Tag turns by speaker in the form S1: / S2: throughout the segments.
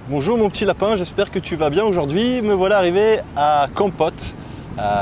S1: Bonjour mon petit lapin, j'espère que tu vas bien aujourd'hui. Me voilà arrivé à Kampot,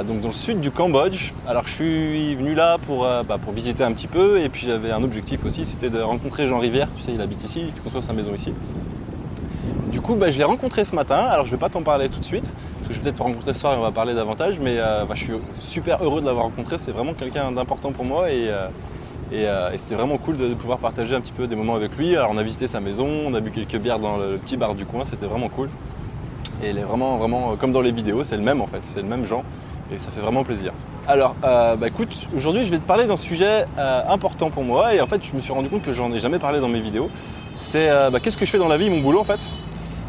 S1: donc dans le sud du Cambodge. Alors je suis venu là pour visiter un petit peu et puis j'avais un objectif aussi, c'était de rencontrer Jean Rivière. Tu sais, il habite ici, il fait construire sa maison ici. Du coup, je l'ai rencontré ce matin. Alors je ne vais pas t'en parler tout de suite, parce que je vais peut-être te rencontrer ce soir et on va parler davantage. Mais je suis super heureux de l'avoir rencontré, c'est vraiment quelqu'un d'important pour moi et c'était vraiment cool de pouvoir partager un petit peu des moments avec lui. Alors on a visité sa maison, on a bu quelques bières dans le petit bar du coin, c'était vraiment cool. Et il est vraiment comme dans les vidéos, c'est le même en fait, c'est le même Jean et ça fait vraiment plaisir. Alors écoute, aujourd'hui je vais te parler d'un sujet important pour moi et en fait je me suis rendu compte que j'en ai jamais parlé dans mes vidéos. C'est qu'est-ce que je fais dans la vie, mon boulot en fait.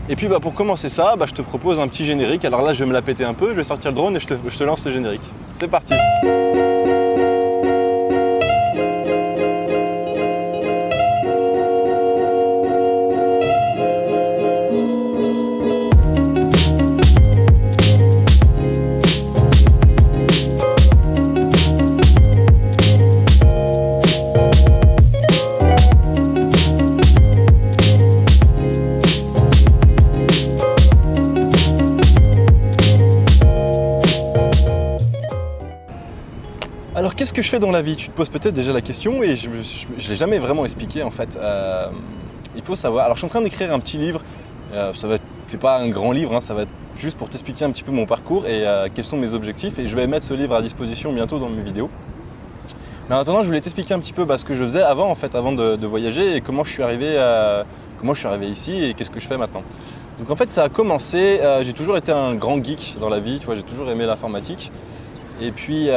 S1: Et puis pour commencer ça, je te propose un petit générique. Alors là je vais me la péter un peu, je vais sortir le drone et je te lance le générique. C'est parti. Alors qu'est-ce que je fais dans la vie? Tu te poses peut-être déjà la question et je ne l'ai jamais vraiment expliqué en fait. Il faut savoir, alors je suis en train d'écrire un petit livre, c'est pas un grand livre, ça va être juste pour t'expliquer un petit peu mon parcours et quels sont mes objectifs et je vais mettre ce livre à disposition bientôt dans mes vidéos. Mais en attendant, je voulais t'expliquer un petit peu ce que je faisais avant de voyager et comment je suis arrivé ici et qu'est-ce que je fais maintenant. Donc en fait ça a commencé, j'ai toujours été un grand geek dans la vie, tu vois, j'ai toujours aimé l'informatique. Et puis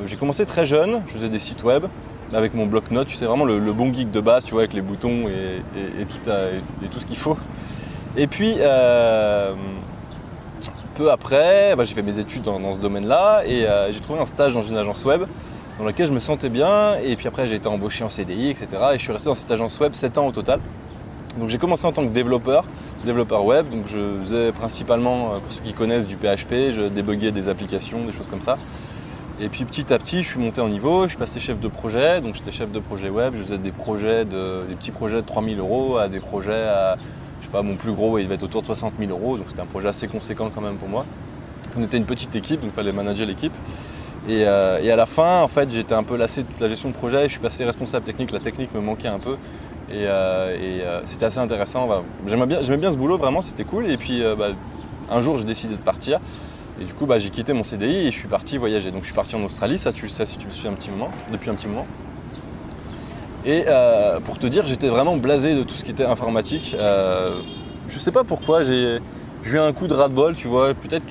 S1: j'ai commencé très jeune, je faisais des sites web avec mon bloc-notes, tu sais, vraiment le bon geek de base, tu vois, avec les boutons et tout ce qu'il faut. Et puis peu après, j'ai fait mes études dans ce domaine-là et j'ai trouvé un stage dans une agence web dans laquelle je me sentais bien. Et puis après j'ai été embauché en CDI, etc. Et je suis resté dans cette agence web 7 ans au total. Donc j'ai commencé en tant que développeur web, donc je faisais principalement, pour ceux qui connaissent, du PHP, je débuguais des applications, des choses comme ça. Et puis petit à petit, je suis monté en niveau, je suis passé chef de projet, donc j'étais chef de projet web, je faisais des petits projets de 3 000 € à des projets à, je sais pas, mon plus gros, il devait être autour de 60 000 €, donc c'était un projet assez conséquent quand même pour moi. On était une petite équipe, donc il fallait manager l'équipe. Et à la fin, en fait, j'étais un peu lassé de toute la gestion de projet, je suis passé responsable technique, la technique me manquait un peu. Et c'était assez intéressant, j'aimais bien ce boulot, vraiment c'était cool. Et puis un jour j'ai décidé de partir et du coup j'ai quitté mon CDI et je suis parti voyager. Donc je suis parti en Australie, ça tu le sais si tu me suis depuis un petit moment. Et pour te dire, j'étais vraiment blasé de tout ce qui était informatique. Je sais pas pourquoi, j'ai eu un coup de ras-de-bol, tu vois, peut-être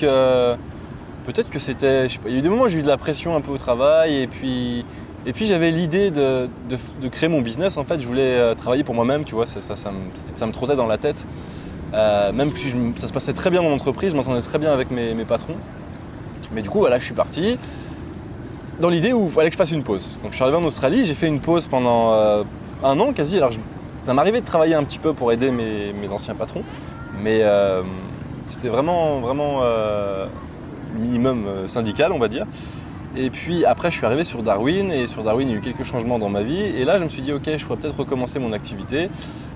S1: que c'était, je sais pas, il y a eu des moments où j'ai eu de la pression un peu au travail et puis j'avais l'idée de créer mon business. En fait, je voulais travailler pour moi-même, tu vois, ça me trottait dans la tête. Même si ça se passait très bien dans l'entreprise, je m'entendais très bien avec mes patrons. Mais du coup, voilà, je suis parti dans l'idée où il fallait que je fasse une pause. Donc je suis arrivé en Australie, j'ai fait une pause pendant 1 an quasi. Alors ça m'arrivait de travailler un petit peu pour aider mes anciens patrons, mais c'était vraiment minimum syndical, on va dire. Et puis après je suis arrivé sur Darwin et sur Darwin il y a eu quelques changements dans ma vie et là je me suis dit ok, je pourrais peut-être recommencer mon activité.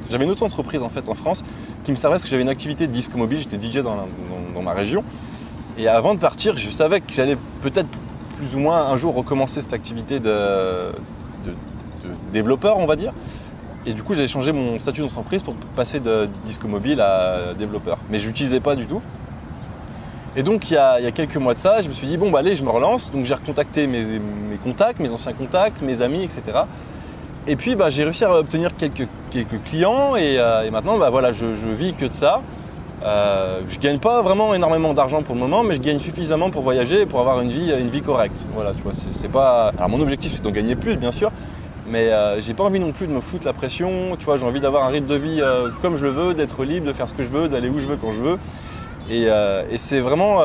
S1: J'avais une autre entreprise en fait en France qui me servait parce que j'avais une activité de disque mobile, j'étais DJ dans ma région et avant de partir je savais que j'allais peut-être plus ou moins un jour recommencer cette activité de développeur, on va dire. Et du coup j'avais changé mon statut d'entreprise pour passer de disque mobile à développeur, mais je l'utilisais pas du tout. Et donc il y a quelques mois de ça, je me suis dit allez, je me relance. Donc j'ai recontacté mes contacts, mes anciens contacts, mes amis, etc. Et puis j'ai réussi à obtenir quelques clients et maintenant je vis que de ça. Je gagne pas vraiment énormément d'argent pour le moment, mais je gagne suffisamment pour voyager et pour avoir une vie correcte. Voilà, tu vois, c'est pas. Alors mon objectif c'est d'en gagner plus bien sûr, mais j'ai pas envie non plus de me foutre la pression. Tu vois, j'ai envie d'avoir un rythme de vie comme je le veux, d'être libre, de faire ce que je veux, d'aller où je veux quand je veux. Et c'est vraiment,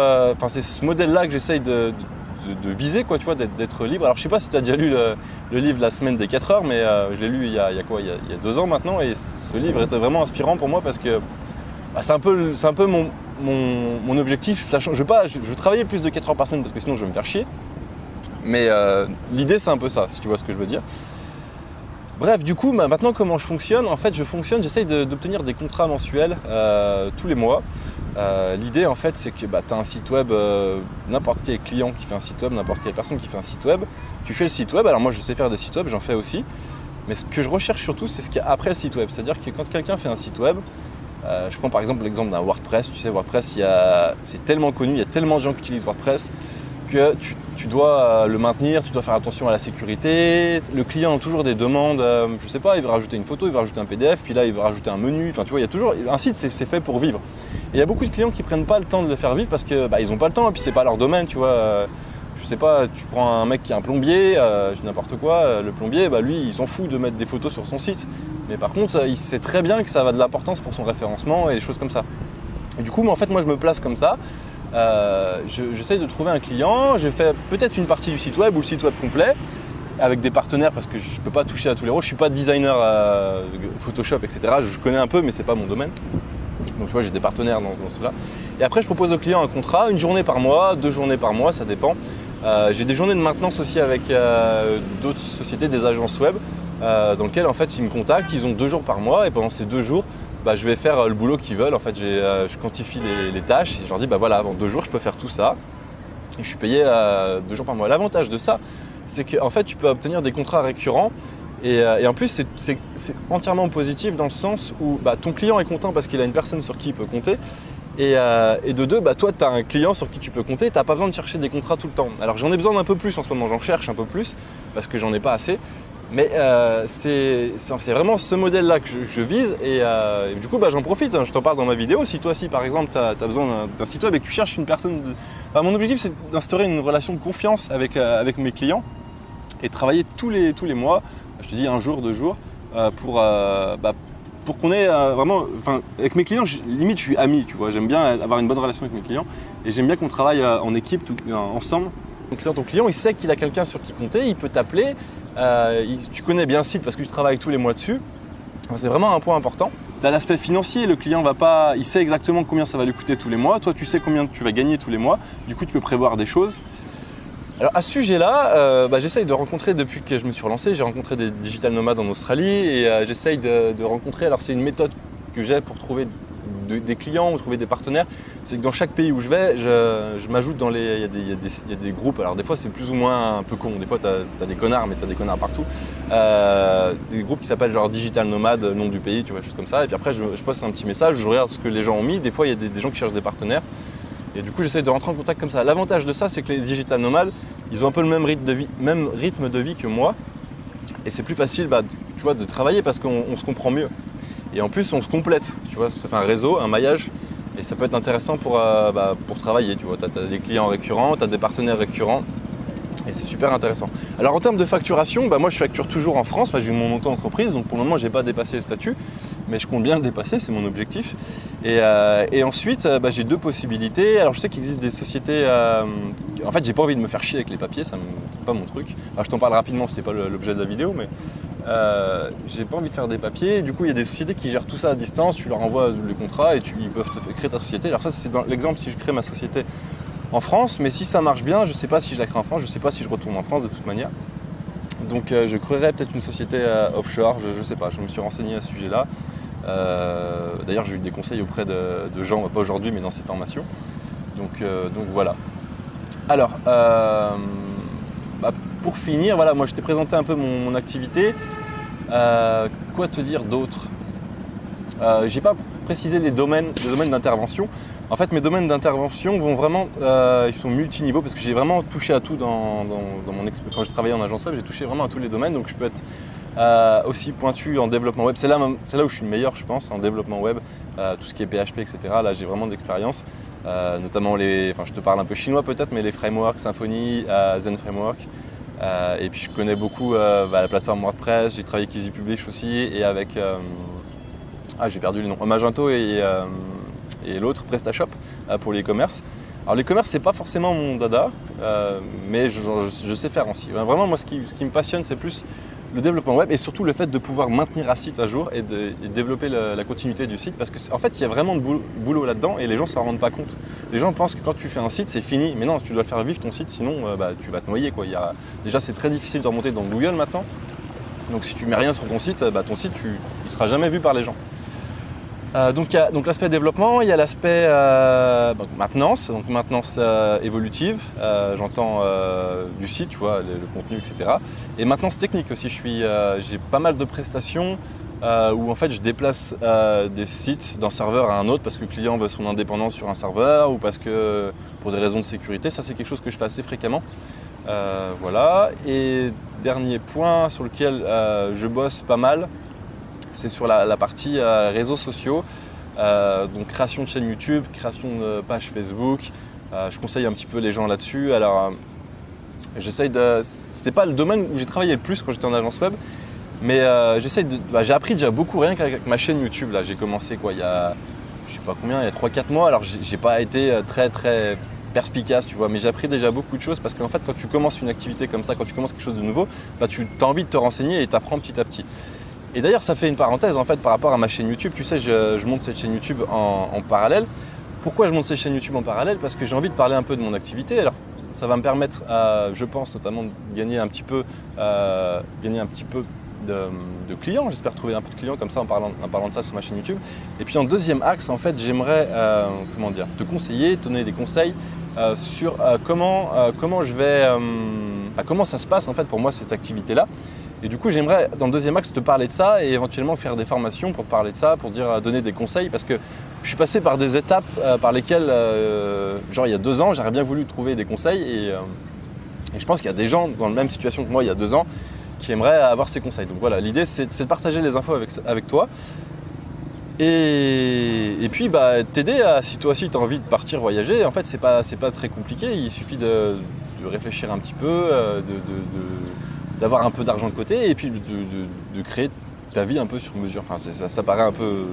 S1: c'est ce modèle-là que j'essaye de viser, quoi, tu vois, d'être libre. Alors je sais pas si tu as déjà lu le livre La semaine des 4 heures, mais je l'ai lu il y a 2 ans maintenant, et ce livre était vraiment inspirant pour moi parce que c'est un peu mon objectif. Je veux travailler plus de 4 heures par semaine parce que sinon je vais me faire chier. Mais l'idée c'est un peu ça, si tu vois ce que je veux dire. Bref, du coup, maintenant comment je fonctionne? En fait, j'essaye d'obtenir des contrats mensuels tous les mois. L'idée, en fait, c'est que tu as un site web, n'importe quel client qui fait un site web, n'importe quelle personne qui fait un site web, tu fais le site web. Alors moi, je sais faire des sites web, j'en fais aussi. Mais ce que je recherche surtout, c'est ce qu'il y a après le site web. C'est-à-dire que quand quelqu'un fait un site web, je prends par exemple l'exemple d'un WordPress. Tu sais, WordPress, c'est tellement connu, il y a tellement de gens qui utilisent WordPress que tu dois le maintenir, tu dois faire attention à la sécurité. Le client a toujours des demandes, je sais pas, il veut rajouter une photo, il veut rajouter un PDF, puis là il veut rajouter un menu. Enfin, tu vois, il y a toujours un site, c'est fait pour vivre. Et il y a beaucoup de clients qui prennent pas le temps de le faire vivre parce que ils ont pas le temps et puis c'est pas leur domaine, tu vois. Je sais pas, tu prends un mec qui est un plombier, je dis n'importe quoi, le plombier, lui, il s'en fout de mettre des photos sur son site. Mais par contre, il sait très bien que ça va de l'importance pour son référencement et des choses comme ça. Et du coup, moi, je me place comme ça. J'essaye de trouver un client, je fais peut-être une partie du site web ou le site web complet avec des partenaires parce que je ne peux pas toucher à tous les rôles. Je ne suis pas designer Photoshop, etc. Je connais un peu, mais ce n'est pas mon domaine. Donc, tu vois, j'ai des partenaires dans cela. Et après, je propose au client un contrat, 1 journée par mois, 2 journées par mois, ça dépend. J'ai des journées de maintenance aussi avec d'autres sociétés, des agences web, dans lesquelles en fait, ils me contactent, ils ont 2 jours par mois et pendant ces 2 jours, je vais faire le boulot qu'ils veulent. En fait, je quantifie les tâches et je leur dis voilà, avant 2 jours, je peux faire tout ça et je suis payé 2 jours par mois. L'avantage de ça, c'est qu'en fait, tu peux obtenir des contrats récurrents et en plus, c'est entièrement positif dans le sens où ton client est content parce qu'il a une personne sur qui il peut compter. Et de deux, toi, tu as un client sur qui tu peux compter, tu n'as pas besoin de chercher des contrats tout le temps. Alors j'en ai besoin d'un peu plus en ce moment, j'en cherche un peu plus parce que j'en ai pas assez. Mais c'est vraiment ce modèle-là que je vise et du coup, j'en profite. Je t'en parle dans ma vidéo. Si toi aussi, par exemple, tu as besoin d'un site web et que tu cherches une personne… mon objectif, c'est d'instaurer une relation de confiance avec mes clients et de travailler tous les mois, je te dis 1 jour, 2 jours, pour qu'on ait vraiment… avec mes clients, limite, je suis ami, tu vois. J'aime bien avoir une bonne relation avec mes clients et j'aime bien qu'on travaille en équipe, ensemble. Ton client, il sait qu'il a quelqu'un sur qui compter, il peut t'appeler. Tu connais bien le site parce que tu travailles tous les mois dessus. C'est vraiment un point important. Tu as l'aspect financier, le client il sait exactement combien ça va lui coûter tous les mois. Toi, tu sais combien tu vas gagner tous les mois. Du coup, tu peux prévoir des choses. Alors à ce sujet-là, j'essaye de rencontrer, depuis que je me suis relancé, j'ai rencontré des digital nomades en Australie et j'essaye de rencontrer, alors c'est une méthode que j'ai pour trouver des clients ou trouver des partenaires, c'est que dans chaque pays où je vais, je m'ajoute il y a des groupes, alors des fois c'est plus ou moins un peu con, des fois tu as des connards, mais tu as des connards partout, des groupes qui s'appellent genre digital nomade, nom du pays, tu vois, choses comme ça, et puis après je poste un petit message, je regarde ce que les gens ont mis, des fois il y a des gens qui cherchent des partenaires, et du coup j'essaie de rentrer en contact comme ça. L'avantage de ça, c'est que les digital nomades, ils ont un peu le même rythme de vie que moi, et c'est plus facile tu vois, de travailler parce qu'on se comprend mieux. Et en plus, on se complète, tu vois, ça fait un réseau, un maillage, et ça peut être intéressant pour travailler, tu vois. Tu as des clients récurrents, tu as des partenaires récurrents, et c'est super intéressant. Alors en termes de facturation, moi je facture toujours en France, j'ai mon auto-entreprise, donc pour le moment, je n'ai pas dépassé le statut, mais je compte bien le dépasser, c'est mon objectif. Et ensuite, j'ai 2 possibilités. Alors je sais qu'il existe des sociétés… en fait, j'ai pas envie de me faire chier avec les papiers, c'est pas mon truc. Alors, je t'en parle rapidement, c'était pas l'objet de la vidéo, mais j'ai pas envie de faire des papiers. Du coup, il y a des sociétés qui gèrent tout ça à distance, tu leur envoies le contrat et ils peuvent te créer ta société. Alors ça, c'est dans l'exemple si je crée ma société en France, mais si ça marche bien, je sais pas si je la crée en France, je sais pas si je retourne en France de toute manière. Donc je créerai peut-être une société offshore, je sais pas, je me suis renseigné à ce sujet-là. D'ailleurs, j'ai eu des conseils auprès de gens, pas aujourd'hui, mais dans ces formations. Donc voilà. Alors, pour finir, voilà, moi je t'ai présenté un peu mon activité. Quoi te dire d'autre ? J'ai pas précisé les domaines d'intervention. En fait, mes domaines d'intervention vont vraiment, ils sont multiniveaux parce que j'ai vraiment touché à tout quand je travaillais en agence web, j'ai touché vraiment à tous les domaines. Donc je peux être aussi pointu en développement web. C'est là où je suis le meilleur, je pense, en développement web, tout ce qui est PHP, etc. Là, j'ai vraiment de l'expérience. Notamment je te parle un peu chinois peut-être, mais les frameworks, Symfony, Zen Framework. Et puis je connais beaucoup la plateforme WordPress, j'ai travaillé avec EasyPublish aussi et avec, j'ai perdu le nom, Magento et l'autre PrestaShop pour l'e-commerce. Alors l'e-commerce, c'est pas forcément mon dada, mais je sais faire aussi. Vraiment, moi, ce qui me passionne, c'est plus le développement web et surtout le fait de pouvoir maintenir un site à jour et de développer la continuité du site parce qu'en fait, il y a vraiment de boulot là-dedans et les gens ne s'en rendent pas compte. Les gens pensent que quand tu fais un site, c'est fini. Mais non, tu dois le faire vivre ton site, sinon tu vas te noyer, quoi. Déjà, c'est très difficile de remonter dans Google maintenant. Donc si tu mets rien sur ton site, ton site il sera jamais vu par les gens. Donc il y a l'aspect développement, il y a l'aspect maintenance, donc maintenance évolutive, j'entends du site, tu vois, le contenu, etc. Et maintenance technique aussi, j'ai pas mal de prestations où en fait je déplace des sites d'un serveur à un autre parce que le client veut son indépendance sur un serveur ou parce que pour des raisons de sécurité, ça c'est quelque chose que je fais assez fréquemment. Voilà. Et dernier point sur lequel je bosse pas mal, c'est sur la partie réseaux sociaux, donc création de chaîne YouTube, création de page Facebook. Je conseille un petit peu les gens là-dessus. Alors, c'est pas le domaine où j'ai travaillé le plus quand j'étais en agence web, mais j'ai appris déjà beaucoup rien qu'avec ma chaîne YouTube. Là, j'ai commencé il y a, je sais pas combien, il y a 3-4 mois. Alors, j'ai pas été très très perspicace, tu vois, mais j'ai appris déjà beaucoup de choses parce qu'en fait, quand tu commences une activité comme ça, quand tu commences quelque chose de nouveau, tu as envie de te renseigner et tu apprends petit à petit. Et d'ailleurs, ça fait une parenthèse en fait par rapport à ma chaîne YouTube. Tu sais, je monte cette chaîne YouTube en parallèle. Pourquoi je monte cette chaîne YouTube en parallèle? Parce que j'ai envie de parler un peu de mon activité. Alors, ça va me permettre, je pense notamment, de gagner un petit peu de clients. J'espère trouver un peu de clients comme ça en parlant de ça sur ma chaîne YouTube. Et puis en deuxième axe, en fait, j'aimerais te conseiller, te donner des conseils sur comment ça se passe en fait pour moi cette activité-là. Et du coup, j'aimerais dans le deuxième axe te parler de ça et éventuellement faire des formations pour te parler de ça, pour donner des conseils parce que je suis passé par des étapes par lesquelles, il y a 2 ans, j'aurais bien voulu trouver des conseils et je pense qu'il y a des gens dans la même situation que moi il y a 2 ans qui aimeraient avoir ces conseils. Donc voilà, l'idée c'est de partager les infos avec toi et puis t'aider si toi aussi tu as envie de partir voyager. En fait, c'est pas très compliqué, il suffit de réfléchir un petit peu, d'avoir un peu d'argent de côté et puis de créer ta vie un peu sur mesure. Enfin, ça paraît un peu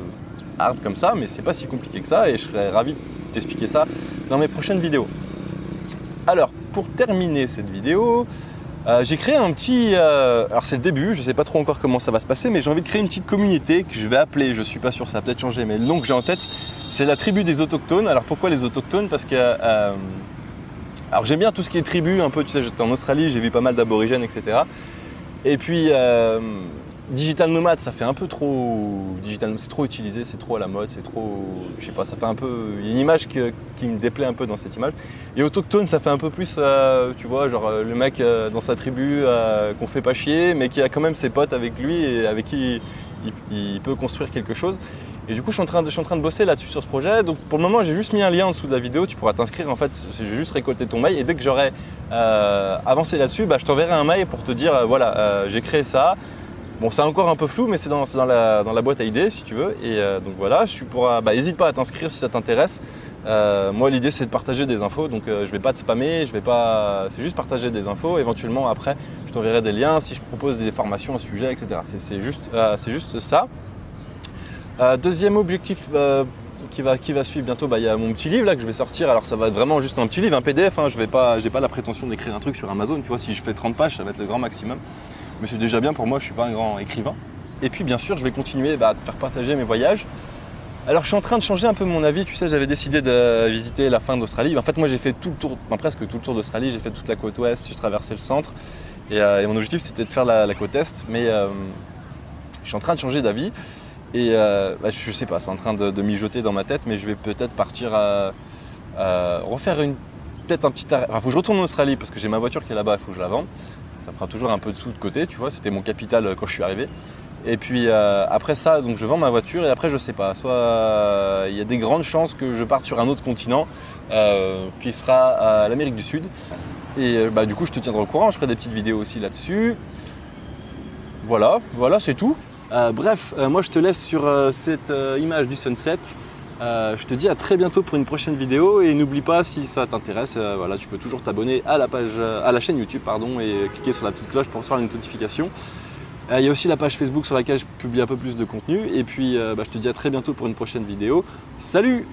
S1: hard comme ça, mais c'est pas si compliqué que ça et je serais ravi de t'expliquer ça dans mes prochaines vidéos. Alors, pour terminer cette vidéo, j'ai créé un petit... alors c'est le début, je sais pas trop encore comment ça va se passer, mais j'ai envie de créer une petite communauté que je vais appeler, je suis pas sûr, ça va peut-être changer, mais le nom que j'ai en tête, c'est la tribu des autochtones. Alors pourquoi les autochtones? Parce que... alors j'aime bien tout ce qui est tribu, un peu, tu sais, j'étais en Australie, j'ai vu pas mal d'aborigènes, etc. Et puis digital nomade, ça fait un peu trop digital, c'est trop utilisé, c'est trop à la mode, c'est trop, je sais pas, ça fait un peu, il y a une image qui me déplaît un peu dans cette image. Et autochtone, ça fait un peu plus, tu vois, genre le mec dans sa tribu qu'on fait pas chier, mais qui a quand même ses potes avec lui et avec qui il peut construire quelque chose. Et du coup, je suis en train de bosser là-dessus sur ce projet. Donc pour le moment, j'ai juste mis un lien en dessous de la vidéo. Tu pourras t'inscrire. En fait, je vais juste récolter ton mail. Et dès que j'aurai avancé là-dessus, je t'enverrai un mail pour te dire j'ai créé ça. Bon, c'est encore un peu flou, mais c'est dans la boîte à idées si tu veux. Et donc voilà, n'hésite pas à t'inscrire si ça t'intéresse. Moi, l'idée, c'est de partager des infos. Donc je vais pas te spammer. C'est juste partager des infos. Éventuellement, après, je t'enverrai des liens si je propose des formations à ce sujet, etc. C'est juste ça. Deuxième objectif qui va suivre bientôt, il y a mon petit livre là que je vais sortir. Alors ça va être vraiment juste un petit livre, un PDF. J'ai pas la prétention d'écrire un truc sur Amazon. Tu vois, si je fais 30 pages, ça va être le grand maximum. Mais c'est déjà bien pour moi. Je suis pas un grand écrivain. Et puis bien sûr, je vais continuer à te faire partager mes voyages. Alors je suis en train de changer un peu mon avis. Tu sais, j'avais décidé de visiter la fin d'Australie. En fait, moi j'ai fait tout le tour, presque tout le tour d'Australie. J'ai fait toute la côte ouest. J'ai traversé le centre. Et mon objectif c'était de faire la côte est. Mais je suis en train de changer d'avis. Et je sais pas, c'est en train de mijoter dans ma tête, mais je vais peut-être partir refaire peut-être un petit arrêt. Enfin, faut que je retourne en Australie parce que j'ai ma voiture qui est là-bas, il faut que je la vende. Ça me fera toujours un peu de sous de côté, tu vois, c'était mon capital quand je suis arrivé. Et puis après ça, donc je vends ma voiture et après je sais pas, soit il y a des grandes chances que je parte sur un autre continent qui sera l'Amérique du Sud. Et du coup je te tiendrai au courant, je ferai des petites vidéos aussi là-dessus. Voilà, c'est tout. Moi je te laisse sur cette image du sunset. Je te dis à très bientôt pour une prochaine vidéo et n'oublie pas, si ça t'intéresse, tu peux toujours t'abonner à la chaîne YouTube et cliquer sur la petite cloche pour recevoir une notification. Il y a aussi la page Facebook sur laquelle je publie un peu plus de contenu et puis je te dis à très bientôt pour une prochaine vidéo. Salut!